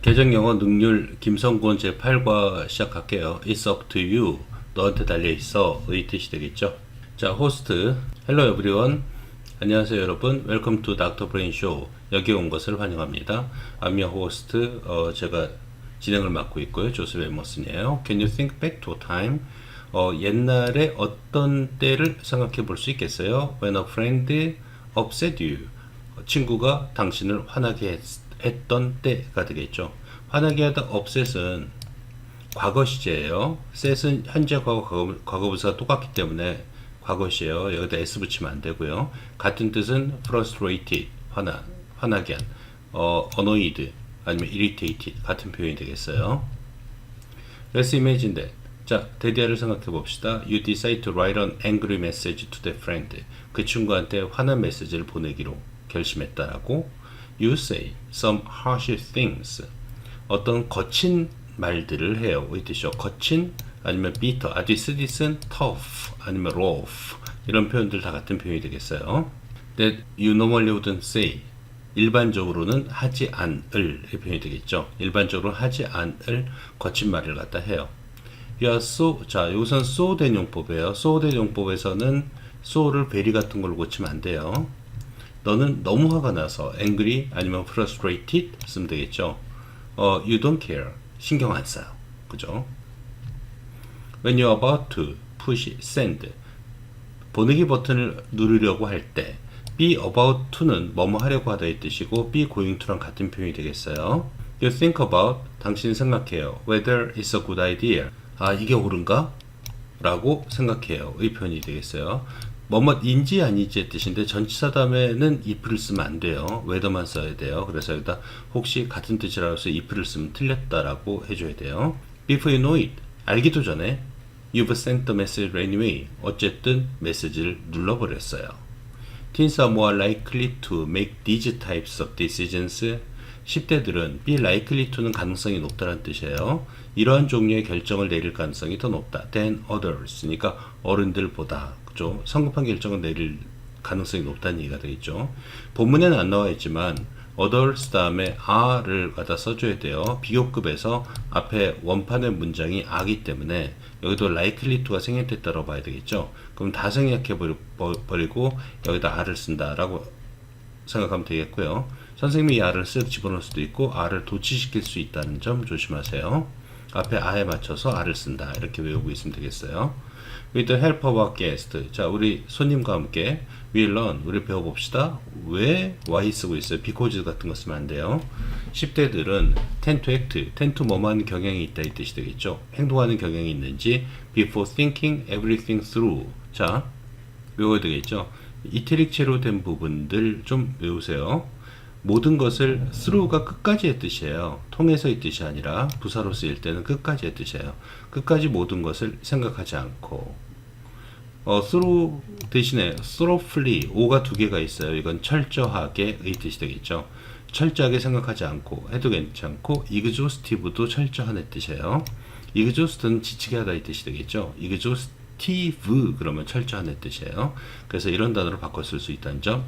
계정 영어 능률 김성곤 제8과 시작할게요. It's up to you. 너한테 달려있어. 의 뜻이 되겠죠. 자, 호스트. Hello everyone. 안녕하세요 여러분. Welcome to Dr. Brain Show. 여기 온 것을 환영합니다. I'm your host. 제가 진행을 맡고 있고요. 조셉 에머슨이에요. Can you think back to a time? 옛날에 어떤 때를 생각해 볼 수 있겠어요? When a friend upset you. 친구가 당신을 화나게 했던 때가 되겠죠. 화나게 하다 upset은 과거 시제예요. set은 현재 과거, 과거분사가 똑같기 때문에 과거 시예요. 여기다 s 붙이면 안 되고요. 같은 뜻은 frustrated, 화나게 한, annoyed, 아니면 irritated 같은 표현이 되겠어요. Let's imagine that. 자, 대디아를 생각해 봅시다. You decide to write an angry message to the friend. 그 친구한테 화난 메시지를 보내기로 결심했다라고. You say some harsh things. 어떤 거친 말들을 해요. 이 뜻이요. 거친 아니면 bitter. this tough 아니면 rough. 이런 표현들 다 같은 표현이 되겠어요. That you normally wouldn't say. 일반적으로는 하지 않을 표현이 되겠죠. 일반적으로 하지 않을 거친 말을 갖다 해요. You are so, 자, 여기서는 so 된 용법이에요. so 된 용법에서는 so를 very 같은 걸로 고치면 안 돼요. 너는 너무 화가 나서 angry 아니면 frustrated 쓰면 되겠죠. You don't care. 신경 안 써요. 그죠? When you're about to push send. 보내기 버튼을 누르려고 할 때 be about to는 뭐뭐 하려고 하다 이 뜻이고 be going to랑 같은 표현이 되겠어요. You think about. 당신이 생각해요. Whether it's a good idea. 아, 이게 옳은가? 라고 생각해요. 의 표현이 되겠어요. 뭐뭐인지 아니지의 뜻인데 전치사 다음에는 if를 쓰면 안 돼요. whether만 써야 돼요. 그래서 여기다 혹시 같은 뜻이라고 해서 if를 쓰면 틀렸다라고 해줘야 돼요. Before you know it. 알기도 전에 You've sent the message anyway. 어쨌든 메시지를 눌러버렸어요. Teens are more likely to make these types of decisions. 10대들은 be likely to는 가능성이 높다는 뜻이에요. 이러한 종류의 결정을 내릴 가능성이 더 높다. than others. 그러니까 어른들보다. 그죠? 성급한 결정을 내릴 가능성이 높다는 얘기가 되겠죠. 본문에는 안 나와 있지만 others 다음에 are를 갖다 써줘야 돼요. 비교급에서 앞에 원판의 문장이 a기 때문에 여기도 likely to가 생략됐다고 봐야 되겠죠. 그럼 다 생략해 버리고 여기다 a를 쓴다라고 생각하면 되겠고요. 선생님이 이 a를 집어넣을 수도 있고 a를 도치시킬 수 있다는 점 조심하세요. 앞에 a에 맞춰서 a를 쓴다 이렇게 외우고 있으면 되겠어요. With the help of our guest. 자, 우리 손님과 함께 we learn. 우리 배워봅시다. 왜 why 쓰고 있어요? because 같은 거 쓰면 안 돼요. 10대들은 tend to act. tend to 뭐뭐 하는 경향이 있다 이 뜻이 되겠죠. 행동하는 경향이 있는지 before thinking everything through. 자, 외워야 되겠죠. 이태릭체로 된 부분들 좀 외우세요. 모든 것을 through가 끝까지의 뜻이에요. 통해서의 뜻이 아니라 부사로 쓰일 때는 끝까지의 뜻이에요. 끝까지 모든 것을 생각하지 않고 through 대신에 thoroughly 오가 두 개가 있어요. 이건 철저하게의 뜻이 되겠죠. 철저하게 생각하지 않고 해도 괜찮고 exhaustive도 철저한의 뜻이에요. exhaust는 지치게 하다 이 뜻이 되겠죠. exhaustive 그러면 철저한의 뜻이에요. 그래서 이런 단어로 바꿔 쓸 수 있다는 점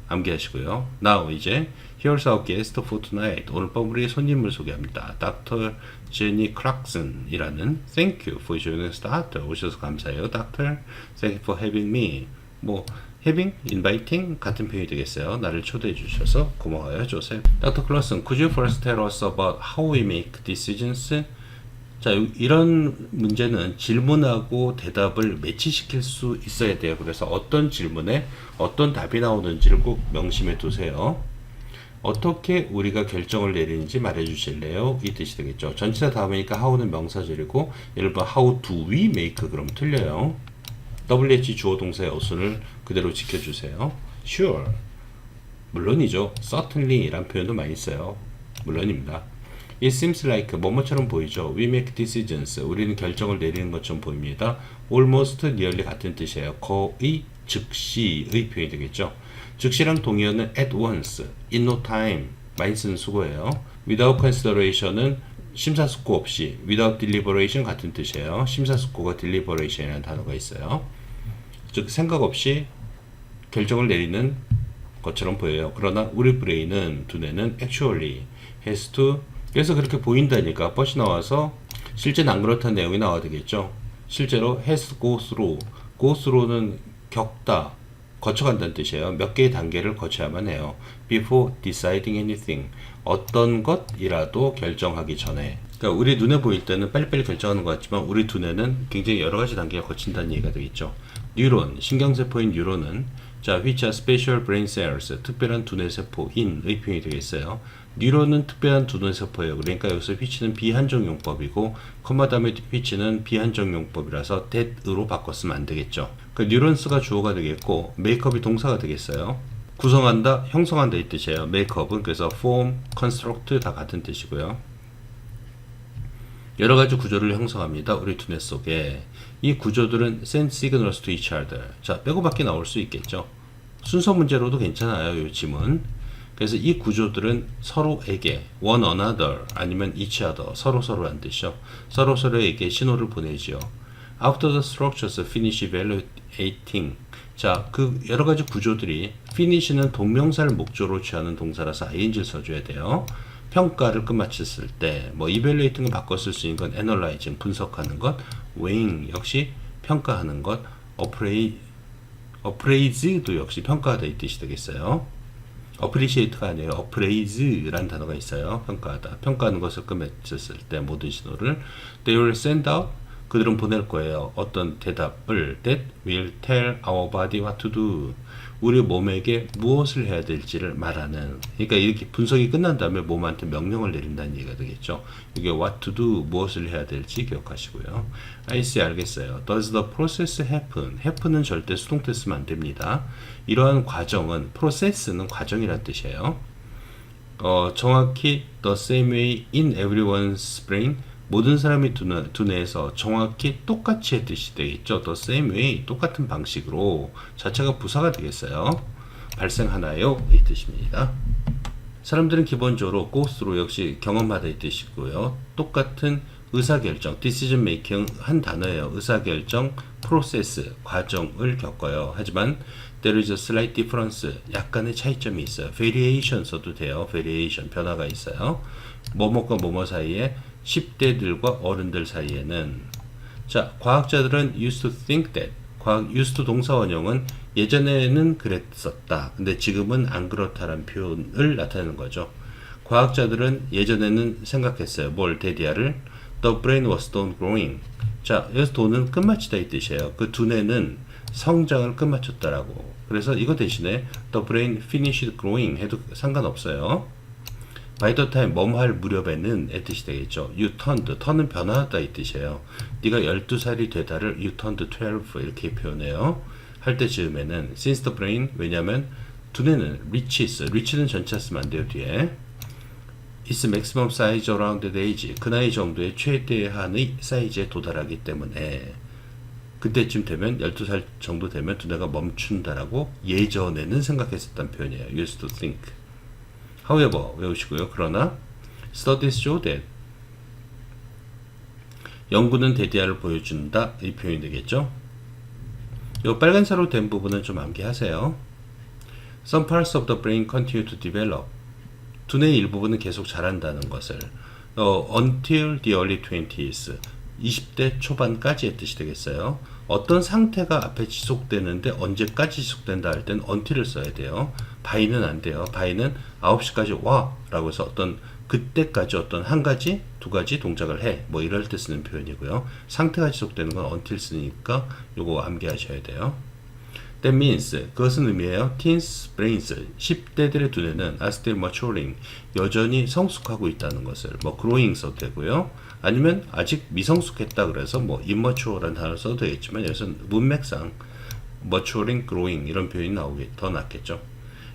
암기하시고요. Now 이제 Here's our guest for tonight. 오늘 밤 우리의 손님을 소개합니다. Dr. Jenny Clarkson 이라는 Thank you for joining us, Doctor. 오셔서 감사해요, Doctor. Thank you for having me. 뭐 having, inviting 같은 표현이 되겠어요. 나를 초대해 주셔서 고마워요, 조셉. Dr. Clarkson, could you first tell us about how we make decisions? 자, 이런 문제는 질문하고 대답을 매치시킬 수 있어야 돼요. 그래서 어떤 질문에 어떤 답이 나오는지를 꼭 명심해 두세요. 어떻게 우리가 결정을 내리는지 말해 주실래요? 이 뜻이 되겠죠. 전치사 다음이니까 how는 명사절이고 예를 들어 how do we make 그럼 틀려요. WH 주어 동사의 어순을 그대로 지켜주세요. Sure. 물론이죠. Certainly 라는 표현도 많이 써요. 물론입니다. It seems like 뭐뭐처럼 보이죠. We make decisions. 우리는 결정을 내리는 것처럼 보입니다. Almost, nearly 같은 뜻이에요. 거의 즉시의 표현이 되겠죠. 즉시랑 동의어는 at once, in no time 많이 쓰는 수고예요. Without consideration은 심사숙고 없이, without deliberation 같은 뜻이에요. 심사숙고가 deliberation이라는 단어가 있어요. 즉 생각 없이 결정을 내리는 것처럼 보여요. 그러나 우리 브레인은 두뇌는 actually has to 그래서 그렇게 보인다니까 버시 나와서 실제는 안 그렇다는 내용이 나와야 되겠죠. 실제로 has go through, go through는 겪다, 거쳐간다는 뜻이에요. 몇 개의 단계를 거쳐야만 해요. before deciding anything, 어떤 것이라도 결정하기 전에. 그러니까 우리 눈에 보일 때는 빨리빨리 결정하는 것 같지만 우리 두뇌는 굉장히 여러 가지 단계가 거친다는 얘기가 되겠죠. 뉴런, 신경세포인 뉴런은 자, which are special brain cells, 특별한 두뇌세포인의 표현이 되겠어요. 뉴런은 특별한 두뇌세포예요. 그러니까 여기서 which는 비한정용법이고 컴마 다음에 which는 비한정용법이라서 that으로 바꿨으면 안 되겠죠. 그러니까 뉴런스가 주어가 되겠고 makeup이 동사가 되겠어요. 구성한다, 형성한다 이 뜻이에요. makeup은 그래서 form, construct 다 같은 뜻이고요. 여러 가지 구조를 형성합니다. 우리 두뇌 속에. 이 구조들은 send signals to each other. 자, 빼고밖에 나올 수 있겠죠. 순서 문제로도 괜찮아요. 이 지문. 그래서 이 구조들은 서로에게 one another 아니면 each other 서로서로란 뜻이죠. 서로서로에게 신호를 보내지요. After the structures finish evaluating. 자, 그 여러 가지 구조들이 finish는 동명사를 목조로 취하는 동사라서 ing를 써줘야 돼요. 평가를 끝마쳤을 때, 뭐 evaluating을 바꿔 쓸 수 있는 건 analyzing 분석하는 것, weighing 역시 평가하는 것, appraise도 역시 평가하다 이 뜻이 되겠어요. appreciate가 아니에요. appraise라는 단어가 있어요. 평가하다. 평가하는 것을 끝마쳤을 때 모든 신호를 they will send out 그들은 보낼 거예요. 어떤 대답을 that will tell our body what to do. 우리 몸에게 무엇을 해야 될지를 말하는. 그러니까 이렇게 분석이 끝난 다음에 몸한테 명령을 내린다는 얘기가 되겠죠. 이게 what to do 무엇을 해야 될지 기억하시고요. I see 알겠어요. Does the process happen? happen은 절대 수동태 쓰면 안 됩니다. 이러한 과정은 process는 과정이란 뜻이에요. 정확히 the same way in everyone's brain 모든 사람이 두뇌에서 정확히 똑같이 의 뜻이 되겠죠. The same way, 똑같은 방식으로 자체가 부사가 되겠어요. 발생하나요? 이 뜻입니다. 사람들은 기본적으로 go through 역시 경험하다 이 뜻이고요. 똑같은 의사결정, decision making 한 단어예요. 의사결정, process, 과정을 겪어요. 하지만 there is a slight difference, 약간의 차이점이 있어요. variation 써도 돼요. variation, 변화가 있어요. 뭐뭐과 뭐뭐 사이에 10대들과 어른들 사이에는 자, 과학자들은 used to think that used to 동사 원형은 예전에는 그랬었다. 근데 지금은 안 그렇다라는 표현을 나타내는 거죠. 과학자들은 예전에는 생각했어요. 뭘 대디아를 the brain was done growing. 자, 여기서 do는 끝마치다 이 뜻이에요. 그 두뇌는 성장을 끝마쳤다라고. 그래서 이거 대신에 the brain finished growing 해도 상관없어요. by the time 뭐뭐 할 무렵에는 의 뜻이 되겠죠. you turned, turn은 변화하다 이 뜻이에요. 네가 12살이 되다를 you turned 12 이렇게 표현해요. 할 때 즈음에는 since the brain, 왜냐면 두뇌는 reach는 전체 쓰면 안 돼요. 뒤에 its maximum size around that age, 그 나이 정도의 최대한의 사이즈에 도달하기 때문에 그때쯤 되면 12살 정도 되면 두뇌가 멈춘다라고 예전에는 생각했었던 표현이에요. used to think. However, 외우시고요. 그러나 studies show that 연구는 대디아를 보여준다 이 표현이 되겠죠. 이 빨간색으로 된 부분은 좀 암기하세요. Some parts of the brain continue to develop. 두뇌의 일부분은 계속 자란다는 것을 until the early 20s 20대 초반까지의 뜻이 되겠어요. 어떤 상태가 앞에 지속되는데 언제까지 지속된다 할 때는 until을 써야 돼요. by는 안 돼요. by는 9시까지 와 라고 해서 어떤 그때까지 어떤 한 가지, 두 가지 동작을 해. 뭐 이럴 때 쓰는 표현이고요. 상태가 지속되는 건 until 쓰니까 요거 암기하셔야 돼요. That means 그것은 의미해요. Teens brains 10대들의 두뇌는 are still maturing 여전히 성숙하고 있다는 것을 뭐 growing 써도 되고요. 아니면 아직 미성숙했다 그래서 뭐 immature라는 단어를 써도 되겠지만 여기서는 문맥상 maturing, growing 이런 표현이 나오기 더 낫겠죠.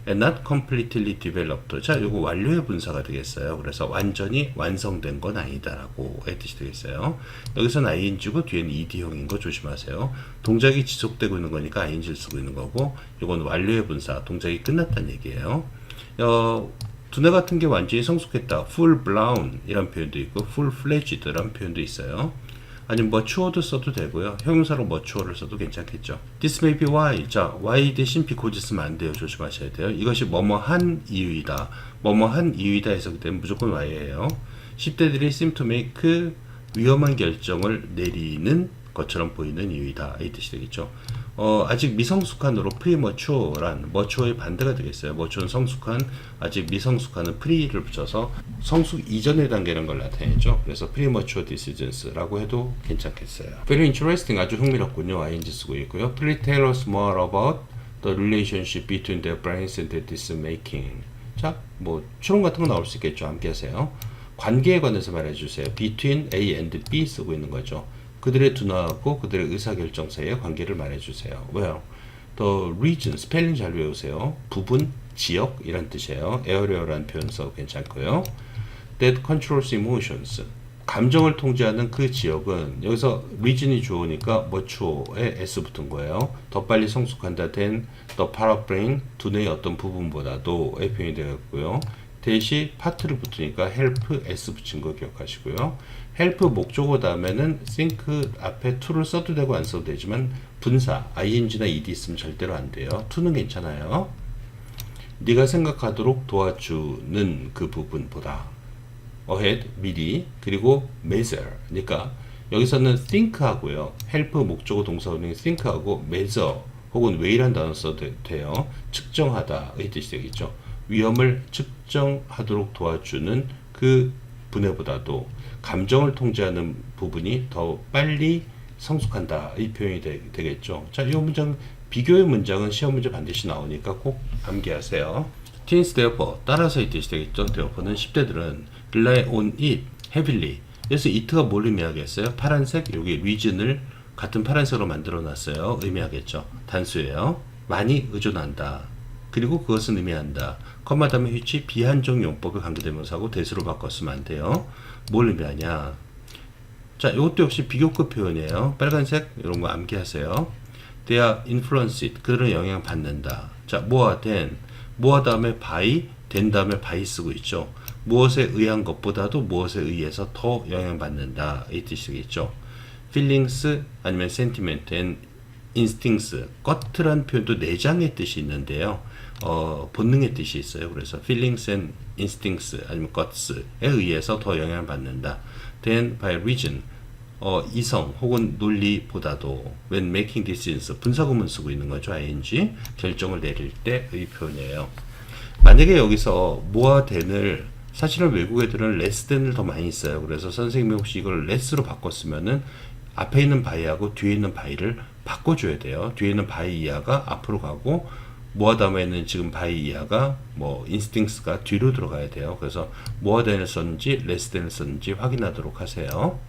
And not completely developed. 자, 요거 완료의 분사가 되겠어요. 그래서 완전히 완성된 건 아니다라고 의 뜻이 되겠어요. 여기서는 ing고 뒤에는 ed형인 거 조심하세요. 동작이 지속되고 있는 거니까 ing를 쓰고 있는 거고, 요건 완료의 분사, 동작이 끝났다는 얘기예요. 두뇌 같은 게 완전히 성숙했다. full blown 이런 표현도 있고, full fledged 이런 표현도 있어요. 아니면 matured 써도 되고요. 형용사로 mature를 써도 괜찮겠죠. This may be why. 자, why 대신 because 쓰면 안 돼요. 조심하셔야 돼요. 이것이 뭐뭐한 이유이다. 뭐뭐한 이유이다 해서 그때는 무조건 why예요. 10대들이 seem to make 위험한 결정을 내리는 것처럼 보이는 이유이다. 이 뜻이 되겠죠. 아직 미성숙한으로 premature란 mature의 반대가 되겠어요. mature는 성숙한, 아직 미성숙한은 pre를 붙여서 성숙 이전의 단계라는 걸 나타내죠. 그래서 premature decisions라고 해도 괜찮겠어요. Very interesting, 아주 흥미롭군요. ing 쓰고 있고요. Please tell us more about the relationship between their brains and their decision making. 자, 뭐 추론 같은 거 나올 수 있겠죠. 함께 하세요. 관계에 관해서 말해주세요. Between A and B 쓰고 있는 거죠. 그들의 두뇌하고 그들의 의사결정 사이의 관계를 말해주세요. Well, the region, 스펠링 잘 외우세요. 부분, 지역 이란 뜻이에요. area라는 표현 써도 괜찮고요. That controls emotions, 감정을 통제하는 그 지역은, 여기서 region이 주어니까 mature에 s 붙은 거예요. 더 빨리 성숙한다 된 the part of brain, 두뇌의 어떤 부분보다도 의 표현이 되었고요. 대시 파트를 붙으니까 help s 붙인 거 기억하시고요. help 목적어 다음에는 think 앞에 to를 써도 되고 안 써도 되지만 분사 ing나 ed 있으면 절대로 안 돼요. to는 괜찮아요. 네가 생각하도록 도와주는 그 부분보다 ahead 미리, 그리고 measure, 그러니까 여기서는 think 하고요. help 목적어 동사원이 think 하고 measure 혹은 weigh란 단어 써도 돼요. 측정하다 의 뜻이 되겠죠. 위험을 측정하도록 도와주는 그 분야보다도 감정을 통제하는 부분이 더 빨리 성숙한다 이 표현이 되겠죠. 자, 이 문장, 비교의 문장은 시험 문제 반드시 나오니까 꼭 암기하세요. Teens therefore, 따라서 이 뜻이 되겠죠. therefore는 10대들은 rely on it heavily. 그래서 it가 뭘 의미하겠어요? 파란색, 여기 region을 같은 파란색으로 만들어 놨어요. 의미하겠죠. 단수예요. 많이 의존한다. 그리고 그것은 의미한다. 컴마 다음에 which 비한정 용법에 관계대명사하고 대수로 바꿨으면 안 돼요. 뭘 의미하냐? 자, 이것도 역시 비교급 표현이에요. 빨간색 이런 거 암기하세요. They are influenced, 그들은 영향 받는다. 자, 뭐와 된, 뭐와 다음에 by, 된 다음에 by 쓰고 있죠. 무엇에 의한 것보다도 무엇에 의해서 더 영향받는다 이 뜻이겠죠. feelings 아니면 sentiment and instincts, 것이란 표현도 내장의 뜻이 있는데요. 본능의 뜻이 있어요. 그래서 feelings and instincts 아니면 guts에 의해서 더 영향을 받는다. Then by reason, 이성 혹은 논리보다도 when making decisions, 분사구문 쓰고 있는 거죠. ing, 결정을 내릴 때의 표현이에요. 만약에 여기서 뭐와 then을, 사실은 외국 애들은 less than을 더 많이 써요. 그래서 선생님이 혹시 이걸 less로 바꿨으면은 앞에 있는 by하고 뒤에 있는 by를 바꿔줘야 돼요. 뒤에 있는 by 이하가 앞으로 가고 뭐와 다음에는 지금 by 이하가 뭐 instincts가 뒤로 들어가야 돼요. 그래서 뭐와 than을 썼는지 less than을 썼는지 확인하도록 하세요.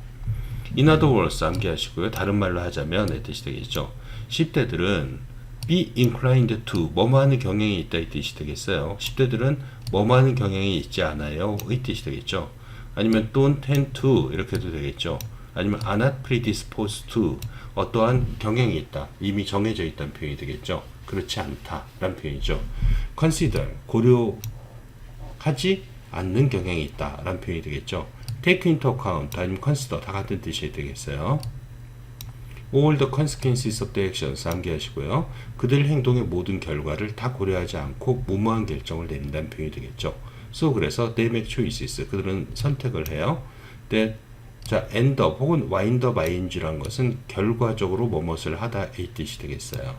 In other words 암기하시고요. 다른 말로 하자면 이 뜻이 되겠죠. 10대들은 be inclined to, 뭐뭐 하는 경향이 있다 이 뜻이 되겠어요. 10대들은 뭐뭐 하는 경향이 있지 않아요 이 뜻이 되겠죠. 아니면 don't tend to 이렇게 해도 되겠죠. 아니면 are not predisposed to, 어떠한 경향이 있다, 이미 정해져 있다는 표현이 되겠죠. 그렇지 않다 라는 표현이죠. consider, 고려하지 않는 경향이 있다 라는 표현이 되겠죠. take into account 아니면 consider 다 같은 뜻이 되겠어요. all the consequences of the actions 암기하시고요. 그들 행동의 모든 결과를 다 고려하지 않고 무모한 결정을 내린다는 표현이 되겠죠. so 그래서 they make choices, 그들은 선택을 해요. that, 자, end up 혹은 wind up ing라는 것은 결과적으로 뭐뭇을 하다 이 뜻이 되겠어요.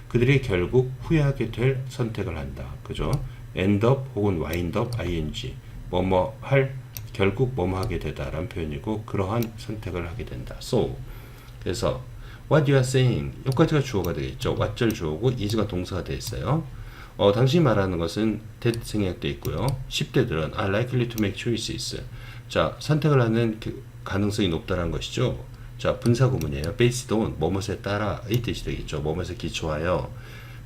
그들이 결국 후회하게 될 선택을 한다. 그죠? end up 혹은 wind up ing, 뭐뭐 할, 결국 뭐뭐 하게 되다 라는 표현이고 그러한 선택을 하게 된다. so, 그래서 what you are saying, 여기까지가 주어가 되겠죠. what절 주어고 is가 동사가 되어 있어요. 당신이 말하는 것은 that 생략되어 있고요. 10대들은 are likely to make choices. 자, 선택을 하는 가능성이 높다는 것이죠. 자, 분사구문이에요. based on, 뭐뭇에 따라 이 뜻이 되겠죠. 뭐뭇에 기초하여,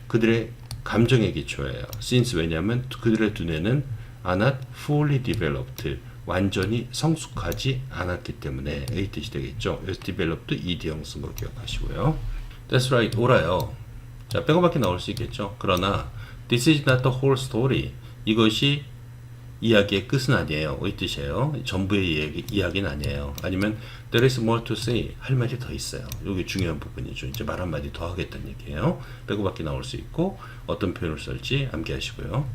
그들의 감정에 기초해요. since, 왜냐하면 그들의 두뇌는 are not fully developed, 완전히 성숙하지 않았기 때문에 이 뜻이 되겠죠. 그래서 developed ed형 쓴 거 기억하시고요. That's right, 옳아요. 자, 빼고밖에 나올 수 있겠죠. 그러나 this is not the whole story, 이것이 이야기의 끝은 아니에요 이 뜻이에요. 전부의 이야기는 아니에요. 아니면 there is more to say, 할 말이 더 있어요. 이게 중요한 부분이죠. 이제 말 한마디 더 하겠다는 얘기예요. 빼고밖에 나올 수 있고 어떤 표현을 쓸지 암기하시고요.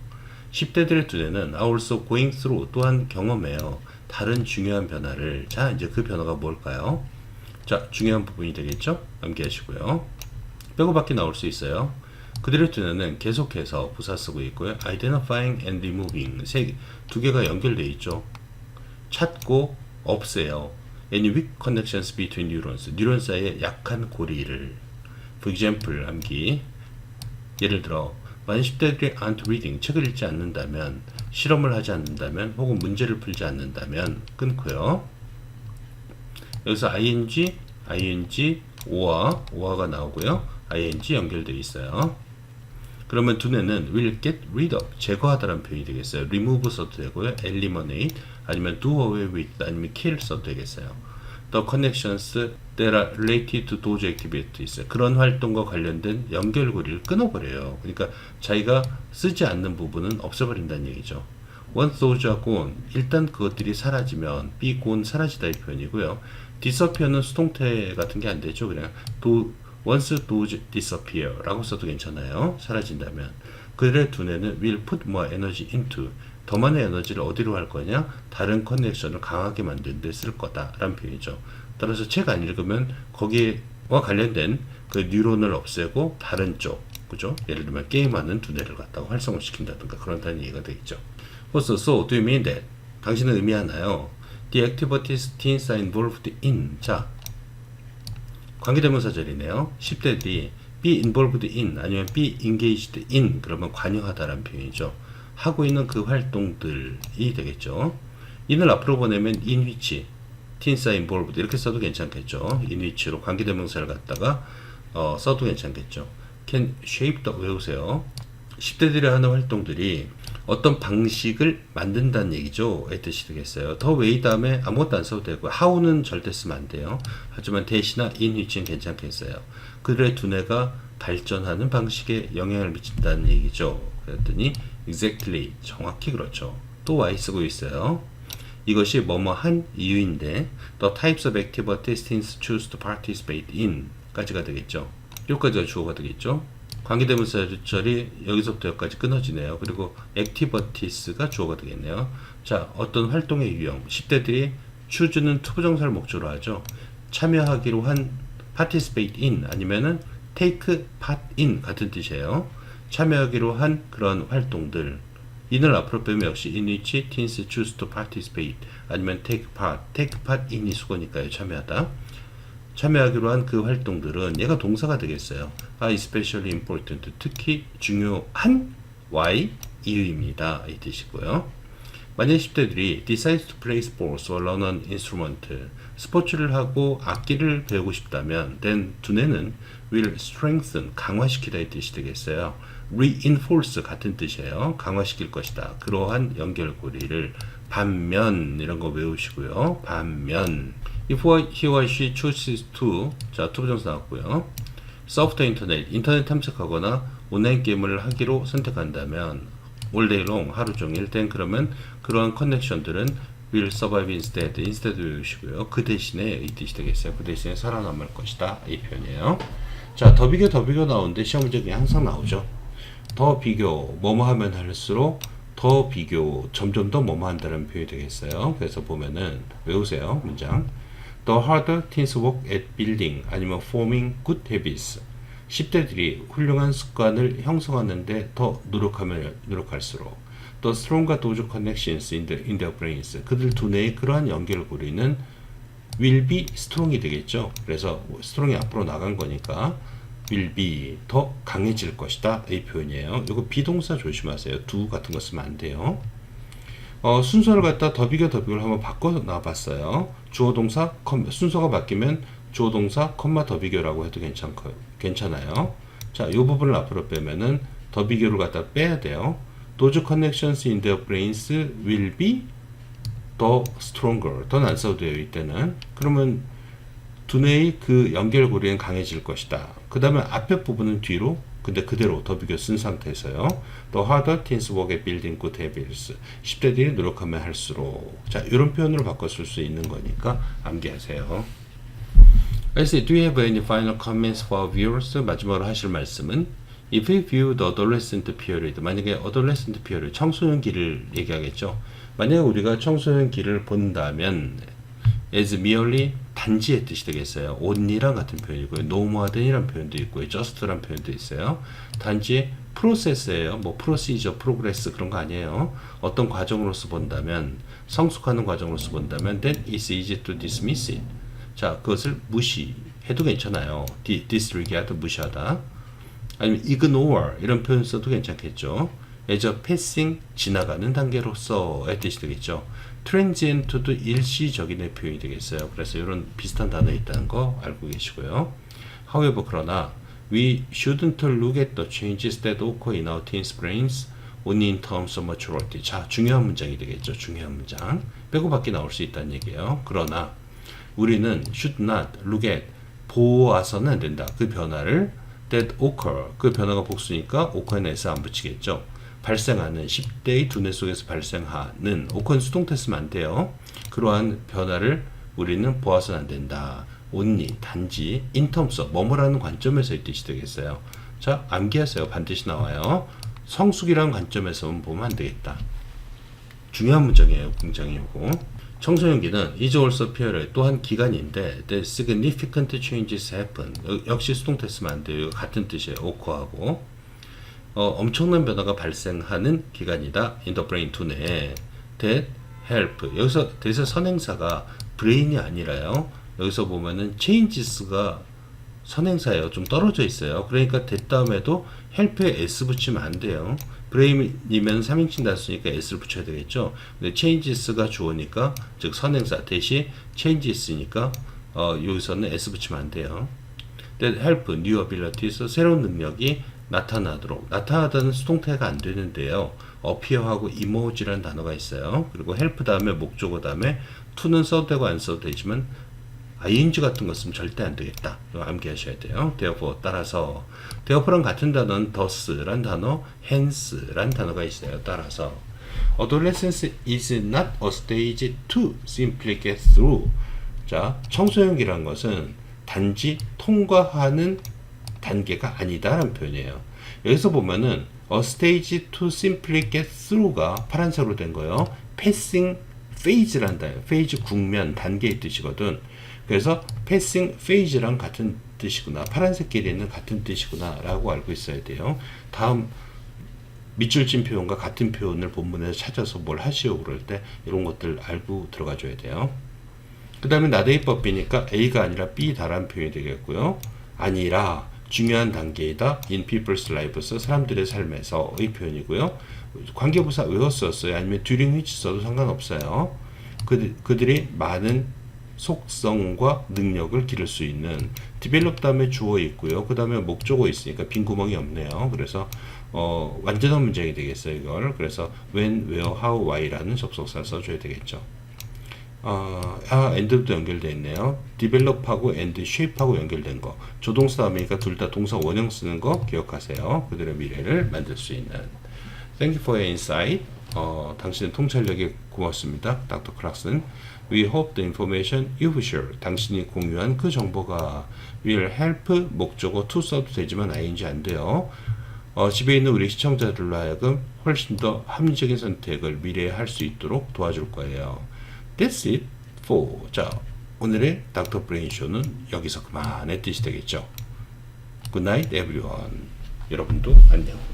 10대들의 두뇌는 are also going through 또한 경험해요. 다른 중요한 변화를. 자, 이제 그 변화가 뭘까요? 자, 중요한 부분이 되겠죠? 암기하시고요. 빼고 밖에 나올 수 있어요. 그들의 두뇌는 계속해서 부사 쓰고 있고요. identifying and removing 두 개가 연결되어 있죠. 찾고 없애요. any weak connections between neurons. 뉴런 사이의 약한 고리를. For example, 암기. 예를 들어 만약 10대들이 aren't reading, 책을 읽지 않는다면, 실험을 하지 않는다면, 혹은 문제를 풀지 않는다면 끊고요. 여기서 ing, 오어가 나오고요. ing 연결되어 있어요. 그러면 두뇌는 will get rid of, 제거하다라는 표현이 되겠어요. remove 써도 되고요. eliminate, 아니면 do away with, 아니면 kill 써도 되겠어요. The connections that are related to those activities, 그런 활동과 관련된 연결고리를 끊어버려요. 그러니까 자기가 쓰지 않는 부분은 없애버린다는 얘기죠. Once those are gone, 일단 그것들이 사라지면, be gone, 사라지다 이 표현이고요. disappear는 수동태 같은 게 안 되죠. 그냥 once those disappear 라고 써도 괜찮아요. 사라진다면. 그들의 두뇌는 will put more energy into, 더 많은 에너지를 어디로 할 거냐? 다른 커넥션을 강하게 만드는 데 쓸 거다 라는 표현이죠. 따라서 책 안 읽으면 거기와 관련된 그 뉴런을 없애고 다른 쪽, 그죠? 예를 들면 게임하는 두뇌를 갖다가 활성을 시킨다든가 그런다는 얘기가 되겠죠. Also, so do you mean that? 당신은 의미하나요? The activities teens are involved in. 자, 관계대명사절이네요. 10대들이 be involved in 아니면 be engaged in, 그러면 관여하다라는 표현이죠. 하고 있는 그 활동들이 되겠죠. in을 앞으로 보내면 in which, teens are involved 이렇게 써도 괜찮겠죠. in which로 관계대명사를 갖다가 써도 괜찮겠죠. can shape the, 외우세요. 10대들이 하는 활동들이 어떤 방식을 만든다는 얘기죠. 의 뜻이 되겠어요. 더 way 다음에 아무것도 안 써도 되고 how는 절대 쓰면 안 돼요. 하지만 대신에 in which는 괜찮겠어요. 그들의 두뇌가 발전하는 방식에 영향을 미친다는 얘기죠. 그랬더니 exactly, 정확히 그렇죠. 또 y 쓰고 있어요. 이것이 뭐뭐 한 이유인데 the types of activities teens choose to participate in 까지가 되겠죠. 여기까지가 주어가 되겠죠. 관계대명사절이 여기서부터 여기까지 끊어지네요. 그리고 activities가 주어가 되겠네요. 자, 어떤 활동의 유형, 10대들이 choose는 투부정사를 목적으로 하죠. 참여하기로 한 participate in 아니면은 take part in 같은 뜻이에요. 참여하기로 한 그런 활동들, in을 앞으로 빼면 역시 in which teens choose to participate 아니면 take part in이 수거니까요. 참여하기로 한 그 활동들은 얘가 동사가 되겠어요. are especially important, 특히 중요한 why, 이유입니다. 이 뜻이고요. 만약 10대들이 decide to play sports or learn an instrument, 스포츠를 하고 악기를 배우고 싶다면 then 두뇌는 will strengthen, 강화시키다 이 뜻이 되겠어요. reinforce 같은 뜻이에요. 강화시킬 것이다. 그러한 연결고리를. 반면 이런 거 외우시고요. 반면 if he or she chooses to, 자, 투부정사 나왔고요. surf the internet, 인터넷 탐색하거나 온라인 게임을 하기로 선택한다면 all day long, 하루 종일 땐 그러면 그러한 커넥션들은 will survive instead 외우시고요. 그 대신에 이 뜻이 되겠어요. 그 대신에 살아남을 것이다 이 표현이에요. 자, 더 비교 나오는데 시험 문제 그냥 항상 나오죠. 더 비교, 뭐뭐 하면 할수록 더 비교, 점점 더 뭐뭐 한다는 표현이 되겠어요. 그래서 보면은 외우세요. 문장. The harder teens work at building 아니면 forming good habits. 10대들이 훌륭한 습관을 형성하는데 더 노력할수록 The stronger those connections in their brains. 그들 두뇌의 그러한 연결고리는 will be strong이 되겠죠. 그래서 strong이 앞으로 나간 거니까 will be, 더 강해질 것이다 이 표현이에요. 이거 비동사 조심하세요. do 같은 거 쓰면 안 돼요. 순서를 갖다 더 비교를 한번 바꿔 놔봤어요. 주어 동사 순서가 바뀌면 주어 동사 더 비교라고 해도 괜찮아요. 자, 이 부분을 앞으로 빼면은 더 비교를 갖다 빼야 돼요. Those connections in their brains will be the stronger. 더는 안 써도 돼요 이때는. 그러면 두뇌의 그 연결고리는 강해질 것이다. 그 다음에 앞에 부분은 뒤로, 근데 그대로 더 비교 쓴 상태에서요. The harder teens work at building good habits. 10대들이 노력하면 할수록. 자, 이런 표현으로 바꿔 쓸 수 있는 거니까 암기하세요. I say, do you have any final comments for our viewers? 마지막으로 하실 말씀은 If we view the adolescent period, 만약에 adolescent period, 청소년기를 얘기하겠죠. 만약에 우리가 청소년기를 본다면 as merely 단지의 뜻이 되겠어요. only랑 같은 표현이고요. no more than이라는 표현도 있고요. just라는 표현도 있어요. 단지 프로세스예요. 뭐 프로시저, 프로그레스 그런 거 아니에요. 어떤 과정으로서 본다면, 성숙하는 과정으로서 본다면 then it's easy to dismiss it. 자, 그것을 무시해도 괜찮아요. disregard, 무시하다. 아니면 ignore 이런 표현 써도 괜찮겠죠. as a passing, 지나가는 단계로서의 뜻이 되겠죠. transient도 일시적인의 표현이 되겠어요. 그래서 이런 비슷한 단어 있다는 거 알고 계시고요. However, 그러나 we shouldn't look at the changes that occur in our teens' brains only in terms of maturity. 자, 중요한 문장이 되겠죠. 중요한 문장. 빼고 밖에 나올 수 있다는 얘기예요. 그러나 우리는 should not look at, 보아서는 안 된다. 그 변화를 that occur, 그 변화가 복수니까 occur는 s 안 붙이겠죠. 발생하는 10대의 두뇌 속에서 발생하는 occur는 수동태 쓰면 안 돼요. 그러한 변화를 우리는 보아서는 안 된다. only, 단지, in terms of, 뭐뭐라는 관점에서의 뜻이 되겠어요. 자, 암기하세요. 반드시 나와요. 성숙이라는 관점에서만 보면 안 되겠다. 중요한 문장이에요. 굉장히 요거. 청소년기는 is also period, 또한 기간인데 the significant changes happen. 역시 수동태 쓰면 안 돼요. 같은 뜻이에요. occur하고. 엄청난 변화가 발생하는 기간이다. in the brain, 두뇌에. that help. 여기서 대세 선행사가 brain이 아니라요. 여기서 보면은 changes가 선행사예요. 좀 떨어져 있어요. 그러니까 that 다음에도 help에 s 붙이면 안 돼요. brain이면 3인칭 단수니까 s를 붙여야 되겠죠. 근데 changes가 주어니까, 즉 선행사 대시 changes니까 여기서는 s 붙이면 안 돼요. that help new abilities, 새로운 능력이 나타나도록. 나타나다는 수동태가 안 되는데요. appear하고 emerge라는 단어가 있어요. 그리고 help 다음에 목적어 다음에 to는 써도 되고 안 써도 되지만 ing 같은 거 쓰면 절대 안 되겠다. 이거 암기하셔야 돼요. therefore, 따라서. therefore랑 같은 단어는 thus란 단어, hence란 단어가 있어요. 따라서. adolescence is not a stage to simply get through. 자, 청소년기라는 것은 단지 통과하는 단계가 아니다라는 표현이에요. 여기서 보면은 a stage to simply get through가 파란색으로 된 거예요. passing phase란 단어, phase 국면, 단계의 뜻이거든. 그래서 passing phase랑 같은 뜻이구나, 파란색 길이는 같은 뜻이구나 라고 알고 있어야 돼요. 다음 밑줄진 표현과 같은 표현을 본문에서 찾아서 뭘 하시오 그럴 때 이런 것들 알고 들어가 줘야 돼요. 그 다음에 나대입법이니까 A가 아니라 B다라는 표현이 되겠고요. 아니라 중요한 단계이다. in people's lives, 사람들의 삶에서의 표현이고요. 관계부사 외웠었어요. 아니면 during which 써도 상관없어요. 그들이 많은 속성과 능력을 기를 수 있는. develop 다음에 주어 있고요. 그 다음에 목적어 있으니까 빈 구멍이 없네요. 그래서 완전한 문장이 되겠어요. 이걸. 그래서 when, where, how, why라는 접속사 써줘야 되겠죠. and도 연결되어 있네요. develop하고 and, shape하고 연결된 거. 조동사 다음이니까 둘 다 동사 원형 쓰는 거 기억하세요. 그들의 미래를 만들 수 있는. Thank you for your insight. 당신의 통찰력에 고맙습니다. Dr. Clarkson. We hope the information you share, 당신이 공유한 그 정보가 will help, 목적어 to 써도 되지만 ing 안 돼요. 집에 있는 우리 시청자들로 하여금 훨씬 더 합리적인 선택을 미래에 할 수 있도록 도와줄 거예요. That's it for. 자, 오늘의 닥터 브레인 쇼는 여기서 그만의 뜻이 되겠죠. Good night, everyone. 여러분도 안녕.